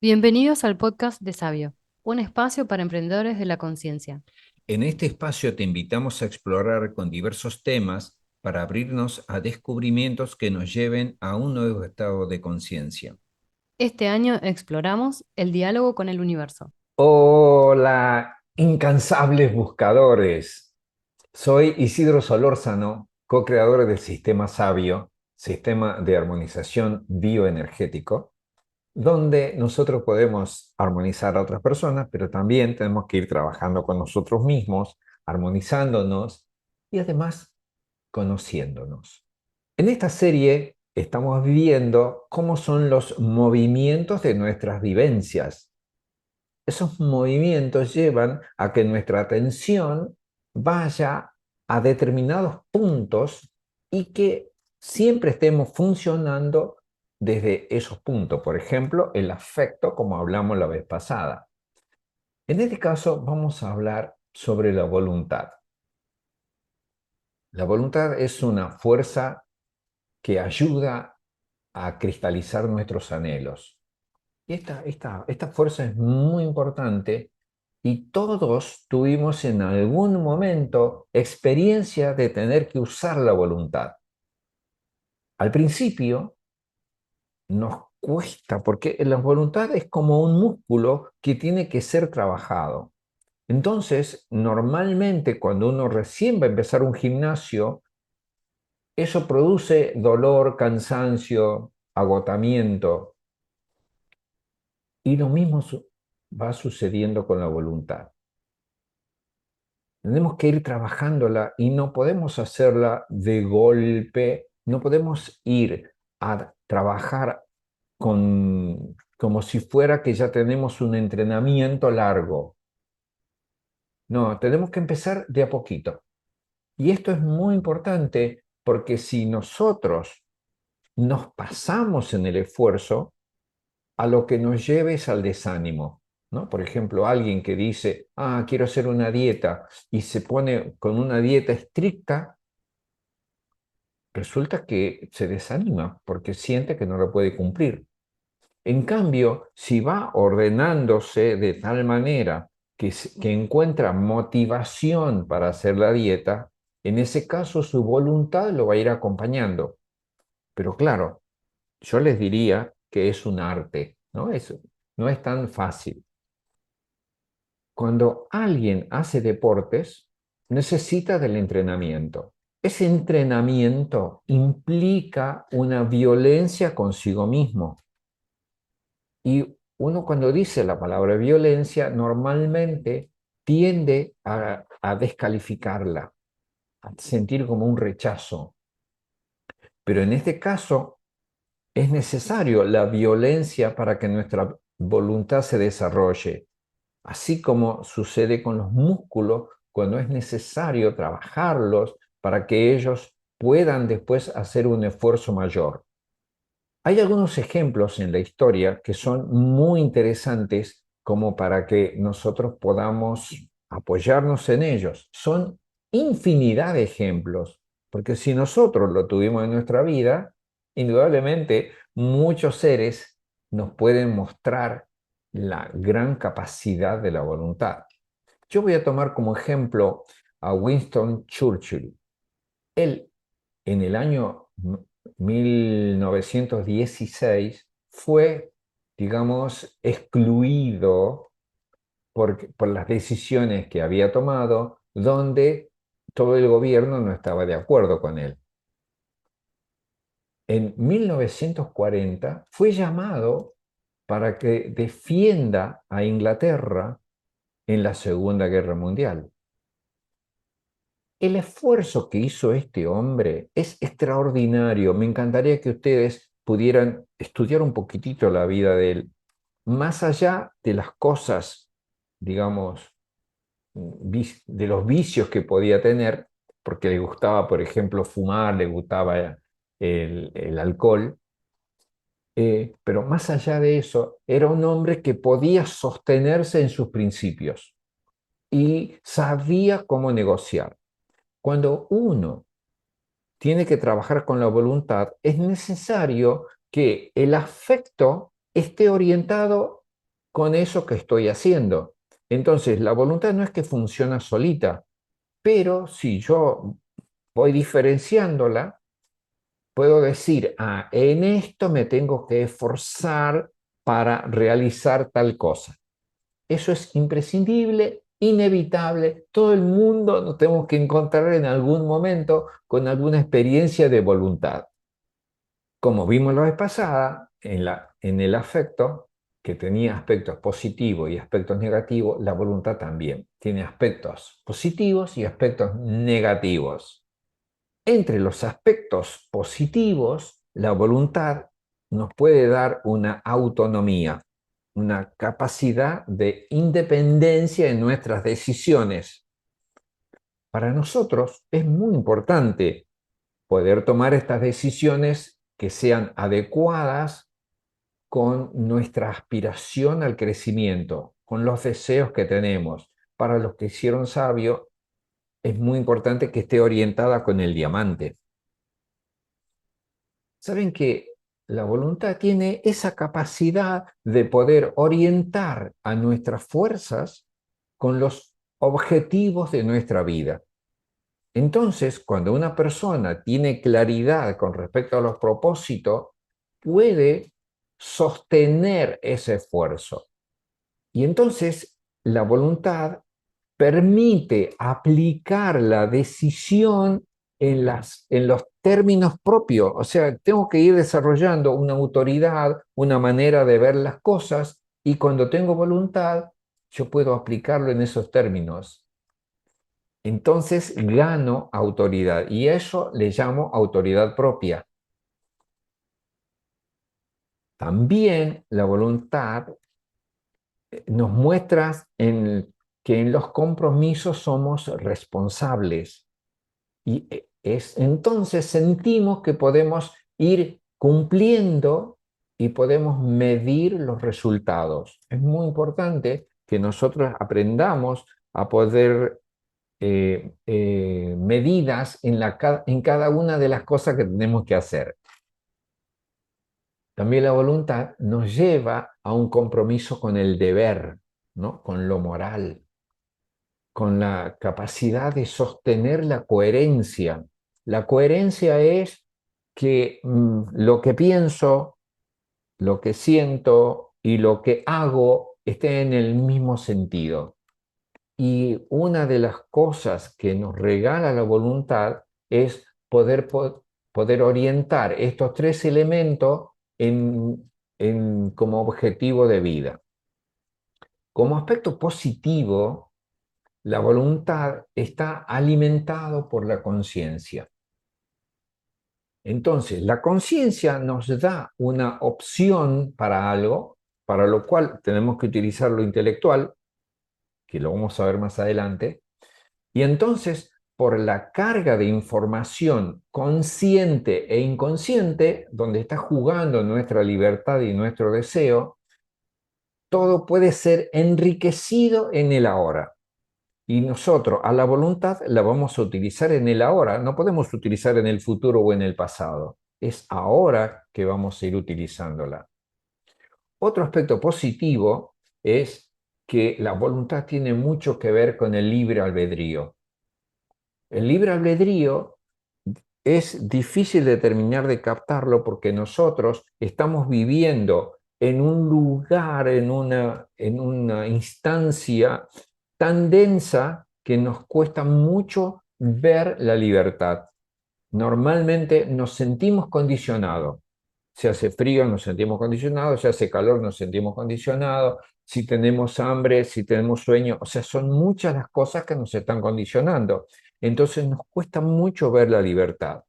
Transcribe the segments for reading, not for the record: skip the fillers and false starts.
Bienvenidos al podcast de Sabio, un espacio para emprendedores de la conciencia. En este espacio te invitamos a explorar con diversos temas para abrirnos a descubrimientos que nos lleven a un nuevo estado de conciencia. Este año exploramos el diálogo con el universo. Hola, incansables buscadores. Soy Isidro Solórzano, co-creador del Sistema Sabio, sistema de armonización bioenergético, donde nosotros podemos armonizar a otras personas, pero también tenemos que ir trabajando con nosotros mismos, armonizándonos y además conociéndonos. En esta serie estamos viendo cómo son los movimientos de nuestras vivencias. Esos movimientos llevan a que nuestra atención vaya a determinados puntos y que siempre estemos funcionando desde esos puntos. Por ejemplo, el afecto, como hablamos la vez pasada. En este caso vamos a hablar sobre la voluntad. La voluntad es una fuerza que ayuda a cristalizar nuestros anhelos. Y esta fuerza es muy importante y todos tuvimos en algún momento experiencia de tener que usar la voluntad. Al principio nos cuesta porque la voluntad es como un músculo que tiene que ser trabajado. Entonces, normalmente cuando uno recién va a empezar un gimnasio, eso produce dolor, cansancio, agotamiento. Y lo mismo va sucediendo con la voluntad. Tenemos que ir trabajándola y no podemos hacerla de golpe, no podemos ir a trabajar como si fuera que ya tenemos un entrenamiento largo. No, tenemos que empezar de a poquito. Y esto es muy importante porque si nosotros nos pasamos en el esfuerzo, a lo que nos lleve es al desánimo, ¿no? Por ejemplo, alguien que dice, quiero hacer una dieta y se pone con una dieta estricta, resulta que se desanima porque siente que no lo puede cumplir. En cambio, si va ordenándose de tal manera que encuentra motivación para hacer la dieta, en ese caso su voluntad lo va a ir acompañando. Pero claro, yo les diría que es un arte, ¿no? No es tan fácil. Cuando alguien hace deportes, necesita del entrenamiento. Ese entrenamiento implica una violencia consigo mismo. Y uno cuando dice la palabra violencia, normalmente tiende a descalificarla, a sentir como un rechazo. Pero en este caso es necesario la violencia para que nuestra voluntad se desarrolle. Así como sucede con los músculos cuando es necesario trabajarlos para que ellos puedan después hacer un esfuerzo mayor. Hay algunos ejemplos en la historia que son muy interesantes como para que nosotros podamos apoyarnos en ellos. Son infinidad de ejemplos, porque si nosotros lo tuvimos en nuestra vida, indudablemente muchos seres nos pueden mostrar la gran capacidad de la voluntad. Yo voy a tomar como ejemplo a Winston Churchill. Él, en el año 1916, fue, digamos, excluido por las decisiones que había tomado, donde todo el gobierno no estaba de acuerdo con él. En 1940 fue llamado para que defienda a Inglaterra en la Segunda Guerra Mundial. El esfuerzo que hizo este hombre es extraordinario. Me encantaría que ustedes pudieran estudiar un poquitito la vida de él, más allá de las cosas, digamos, de los vicios que podía tener, porque le gustaba, por ejemplo, fumar, le gustaba el alcohol, pero más allá de eso, era un hombre que podía sostenerse en sus principios y sabía cómo negociar. Cuando uno tiene que trabajar con la voluntad, es necesario que el afecto esté orientado con eso que estoy haciendo. Entonces, la voluntad no es que funciona solita, pero si yo voy diferenciándola, puedo decir, en esto me tengo que esforzar para realizar tal cosa. Eso es imprescindible, inevitable. Todo el mundo nos tenemos que encontrar en algún momento con alguna experiencia de voluntad. Como vimos la vez pasada, en el afecto, que tenía aspectos positivos y aspectos negativos, la voluntad también tiene aspectos positivos y aspectos negativos. Entre los aspectos positivos, la voluntad nos puede dar una autonomía, una capacidad de independencia en nuestras decisiones. Para nosotros es muy importante poder tomar estas decisiones que sean adecuadas con nuestra aspiración al crecimiento, con los deseos que tenemos. Para los que hicieron sabio, es muy importante que esté orientada con el diamante. Saben que la voluntad tiene esa capacidad de poder orientar a nuestras fuerzas con los objetivos de nuestra vida. Entonces, cuando una persona tiene claridad con respecto a los propósitos, puede sostener ese esfuerzo. Y entonces la voluntad permite aplicar la decisión en los términos propios. O sea, tengo que ir desarrollando una autoridad, una manera de ver las cosas, y cuando tengo voluntad, yo puedo aplicarlo en esos términos. Entonces gano autoridad y eso le llamo autoridad propia. También la voluntad nos muestra que en los compromisos somos responsables y entonces sentimos que podemos ir cumpliendo y podemos medir los resultados. Es muy importante que nosotros aprendamos a poder medidas en cada una de las cosas que tenemos que hacer. También la voluntad nos lleva a un compromiso con el deber, ¿no? Con lo moral, con la capacidad de sostener la coherencia. La coherencia es que lo que pienso, lo que siento y lo que hago esté en el mismo sentido. Y una de las cosas que nos regala la voluntad es poder orientar estos tres elementos como objetivo de vida. Como aspecto positivo, la voluntad está alimentado por la conciencia. Entonces, la conciencia nos da una opción para algo, para lo cual tenemos que utilizar lo intelectual, que lo vamos a ver más adelante. Y entonces, por la carga de información consciente e inconsciente, donde está jugando nuestra libertad y nuestro deseo, todo puede ser enriquecido en el ahora. Y nosotros a la voluntad la vamos a utilizar en el ahora, no podemos utilizar en el futuro o en el pasado. Es ahora que vamos a ir utilizándola. Otro aspecto positivo es que la voluntad tiene mucho que ver con el libre albedrío. El libre albedrío es difícil de terminar de captarlo porque nosotros estamos viviendo en un lugar, en una instancia tan densa que nos cuesta mucho ver la libertad. Normalmente nos sentimos condicionados. Si hace frío nos sentimos condicionados, si hace calor nos sentimos condicionados, si tenemos hambre, si tenemos sueño, o sea, son muchas las cosas que nos están condicionando. Entonces nos cuesta mucho ver la libertad.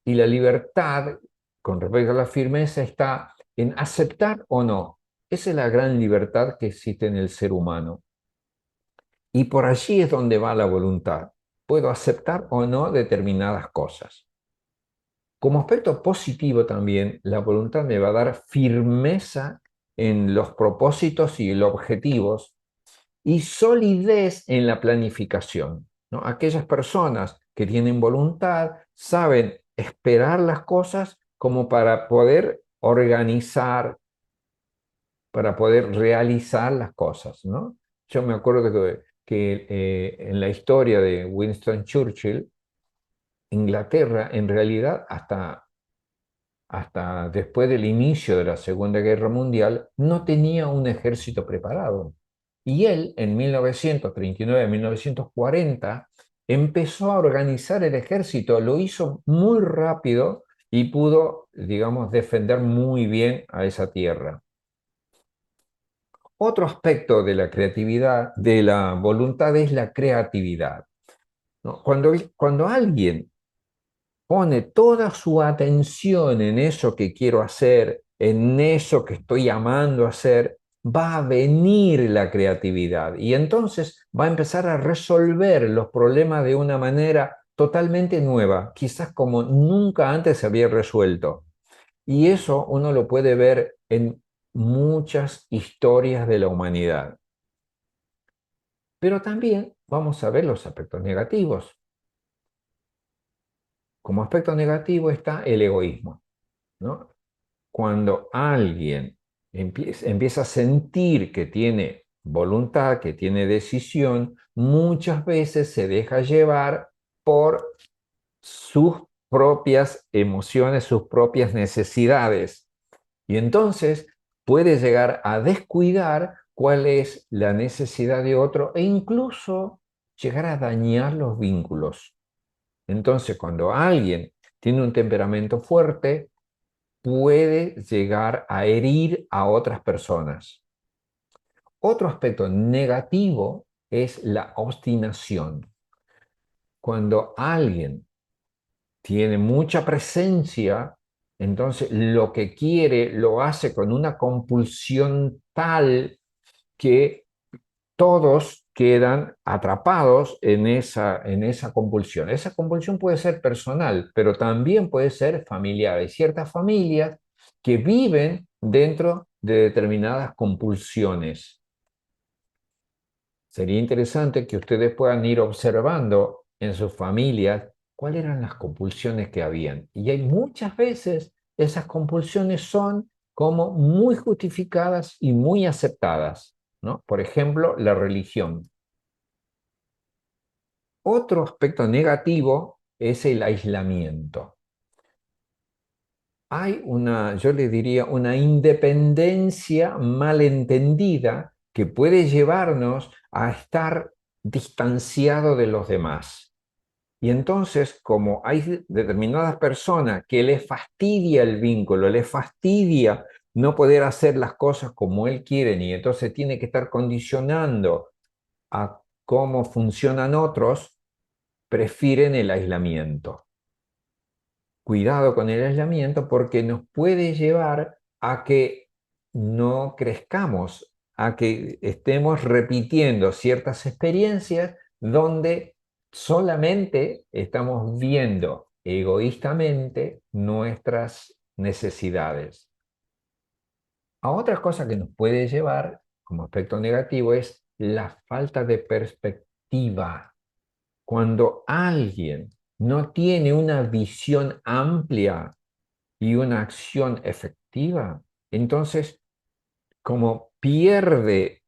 Y la libertad, con respecto a la firmeza, está en aceptar o no. Esa es la gran libertad que existe en el ser humano. Y por allí es donde va la voluntad. Puedo aceptar o no determinadas cosas. Como aspecto positivo también, la voluntad me va a dar firmeza en los propósitos y los objetivos y solidez en la planificación, ¿no? Aquellas personas que tienen voluntad saben esperar las cosas como para poder organizar para poder realizar las cosas, ¿no? Yo me acuerdo que en la historia de Winston Churchill, Inglaterra, en realidad, hasta después del inicio de la Segunda Guerra Mundial, no tenía un ejército preparado. Y él, en 1939-1940, empezó a organizar el ejército, lo hizo muy rápido y pudo, digamos, defender muy bien a esa tierra. Otro aspecto de la creatividad, de la voluntad, es la creatividad, ¿no? Cuando alguien pone toda su atención en eso que quiero hacer, en eso que estoy amando hacer, va a venir la creatividad y entonces va a empezar a resolver los problemas de una manera totalmente nueva, quizás como nunca antes se había resuelto. Y eso uno lo puede ver en muchas historias de la humanidad. Pero también vamos a ver los aspectos negativos. Como aspecto negativo está el egoísmo, ¿no? Cuando alguien empieza a sentir que tiene voluntad, que tiene decisión, muchas veces se deja llevar por sus propias emociones, sus propias necesidades. Y entonces puede llegar a descuidar cuál es la necesidad de otro e incluso llegar a dañar los vínculos. Entonces, cuando alguien tiene un temperamento fuerte, puede llegar a herir a otras personas. Otro aspecto negativo es la obstinación. Cuando alguien tiene mucha presencia, entonces lo que quiere lo hace con una compulsión tal que todos quedan atrapados en esa compulsión. Esa compulsión puede ser personal, pero también puede ser familiar. Hay ciertas familias que viven dentro de determinadas compulsiones. Sería interesante que ustedes puedan ir observando en sus familias cuáles eran las compulsiones que habían. Y hay muchas veces esas compulsiones son como muy justificadas y muy aceptadas, ¿no? Por ejemplo, la religión. Otro aspecto negativo es el aislamiento. Hay yo le diría, una independencia malentendida que puede llevarnos a estar distanciado de los demás. Y entonces, como hay determinadas personas que les fastidia el vínculo, les fastidia no poder hacer las cosas como él quiere, y entonces tiene que estar condicionando a cómo funcionan otros, prefieren el aislamiento. Cuidado con el aislamiento porque nos puede llevar a que no crezcamos, a que estemos repitiendo ciertas experiencias donde solamente estamos viendo egoístamente nuestras necesidades. A otra cosa que nos puede llevar como aspecto negativo es la falta de perspectiva. Cuando alguien no tiene una visión amplia y una acción efectiva, entonces como pierde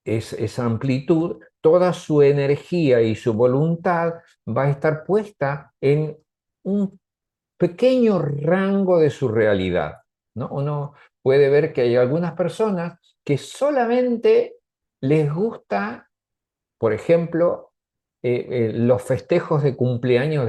esa amplitud, toda su energía y su voluntad va a estar puesta en un pequeño rango de su realidad, ¿no? Uno puede ver que hay algunas personas que solamente les gusta, por ejemplo, los festejos de cumpleaños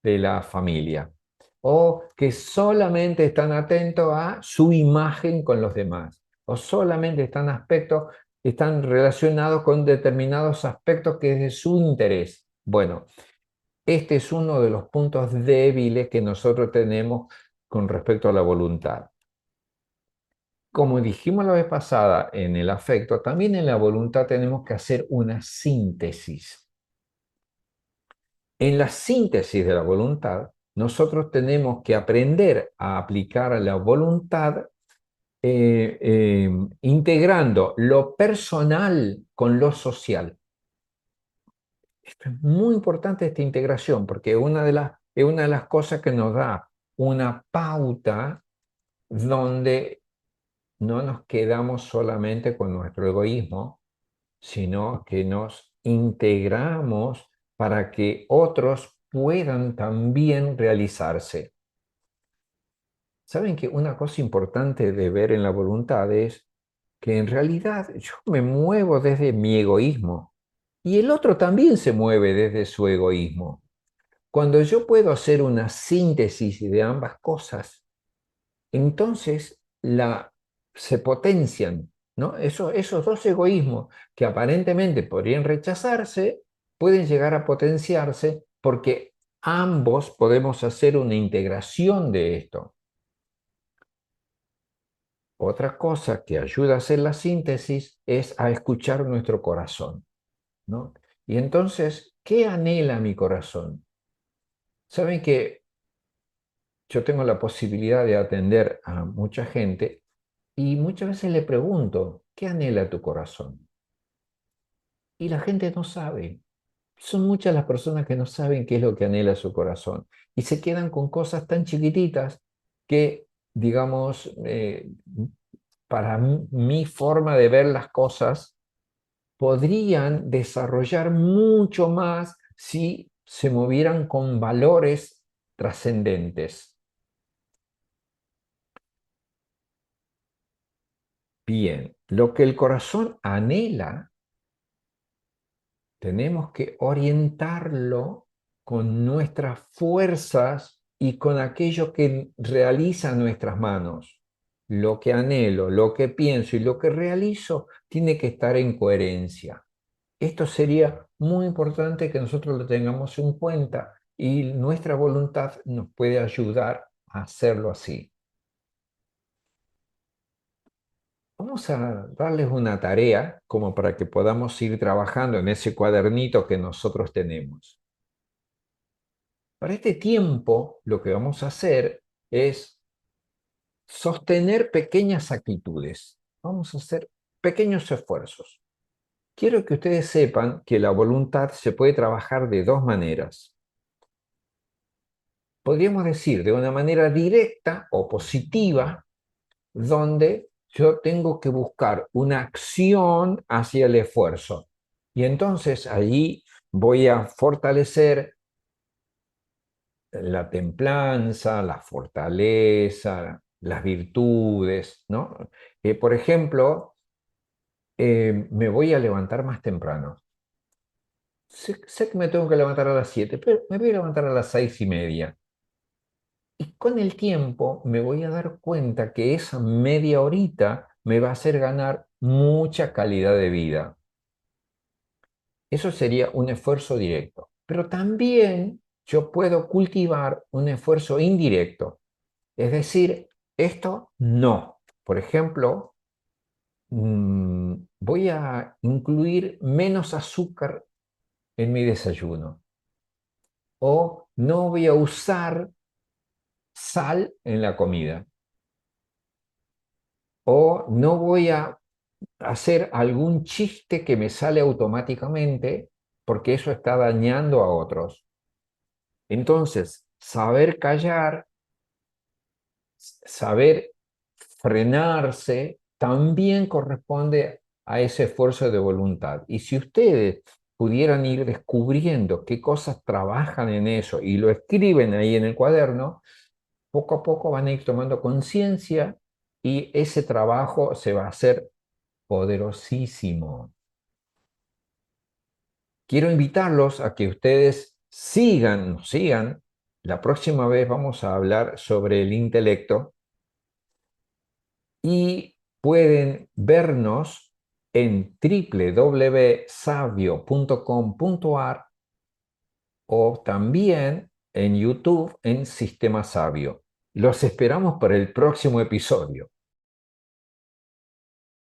de la familia, o que solamente están atentos a su imagen con los demás, o solamente están relacionados con determinados aspectos que es de su interés. Bueno, este es uno de los puntos débiles que nosotros tenemos con respecto a la voluntad. Como dijimos la vez pasada en el afecto, también en la voluntad tenemos que hacer una síntesis. En la síntesis de la voluntad, nosotros tenemos que aprender a aplicar la voluntad integrando lo personal con lo social. Esto es muy importante, esta integración, porque es una de las cosas que nos da una pauta donde no nos quedamos solamente con nuestro egoísmo, sino que nos integramos para que otros puedan también realizarse. Saben que una cosa importante de ver en la voluntad es que en realidad yo me muevo desde mi egoísmo y el otro también se mueve desde su egoísmo. Cuando yo puedo hacer una síntesis de ambas cosas, entonces se potencian, ¿no? Esos dos egoísmos que aparentemente podrían rechazarse, pueden llegar a potenciarse porque ambos podemos hacer una integración de esto. Otra cosa que ayuda a hacer la síntesis es a escuchar nuestro corazón, ¿no? Y entonces, ¿qué anhela mi corazón? Saben que yo tengo la posibilidad de atender a mucha gente y muchas veces le pregunto, ¿qué anhela tu corazón? Y la gente no sabe. Son muchas las personas que no saben qué es lo que anhela su corazón y se quedan con cosas tan chiquititas que, digamos, para mi forma de ver las cosas, podrían desarrollar mucho más si se movieran con valores trascendentes. Bien, lo que el corazón anhela, tenemos que orientarlo con nuestras fuerzas y con aquello que realiza nuestras manos. Lo que anhelo, lo que pienso y lo que realizo tiene que estar en coherencia. Esto sería muy importante que nosotros lo tengamos en cuenta y nuestra voluntad nos puede ayudar a hacerlo así. Vamos a darles una tarea como para que podamos ir trabajando en ese cuadernito que nosotros tenemos. Para este tiempo, lo que vamos a hacer es sostener pequeñas actitudes. Vamos a hacer pequeños esfuerzos. Quiero que ustedes sepan que la voluntad se puede trabajar de dos maneras. Podríamos decir de una manera directa o positiva, donde yo tengo que buscar una acción hacia el esfuerzo. Y entonces allí voy a fortalecer la templanza, la fortaleza, las virtudes, ¿no? Por ejemplo, me voy a levantar más temprano. Sé que me tengo que levantar a las 7, pero me voy a levantar a las 6:30. Y con el tiempo me voy a dar cuenta que esa media horita me va a hacer ganar mucha calidad de vida. Eso sería un esfuerzo directo. Pero también yo puedo cultivar un esfuerzo indirecto. Es decir, esto no. Por ejemplo, voy a incluir menos azúcar en mi desayuno. O no voy a usar sal en la comida. O no voy a hacer algún chiste que me sale automáticamente porque eso está dañando a otros. Entonces, saber callar, saber frenarse, también corresponde a ese esfuerzo de voluntad. Y si ustedes pudieran ir descubriendo qué cosas trabajan en eso y lo escriben ahí en el cuaderno, poco a poco van a ir tomando conciencia y ese trabajo se va a hacer poderosísimo. Quiero invitarlos a que ustedes nos sigan. La próxima vez vamos a hablar sobre el intelecto y pueden vernos en www.sabio.com.ar o también en YouTube en Sistema Sabio. Los esperamos para el próximo episodio.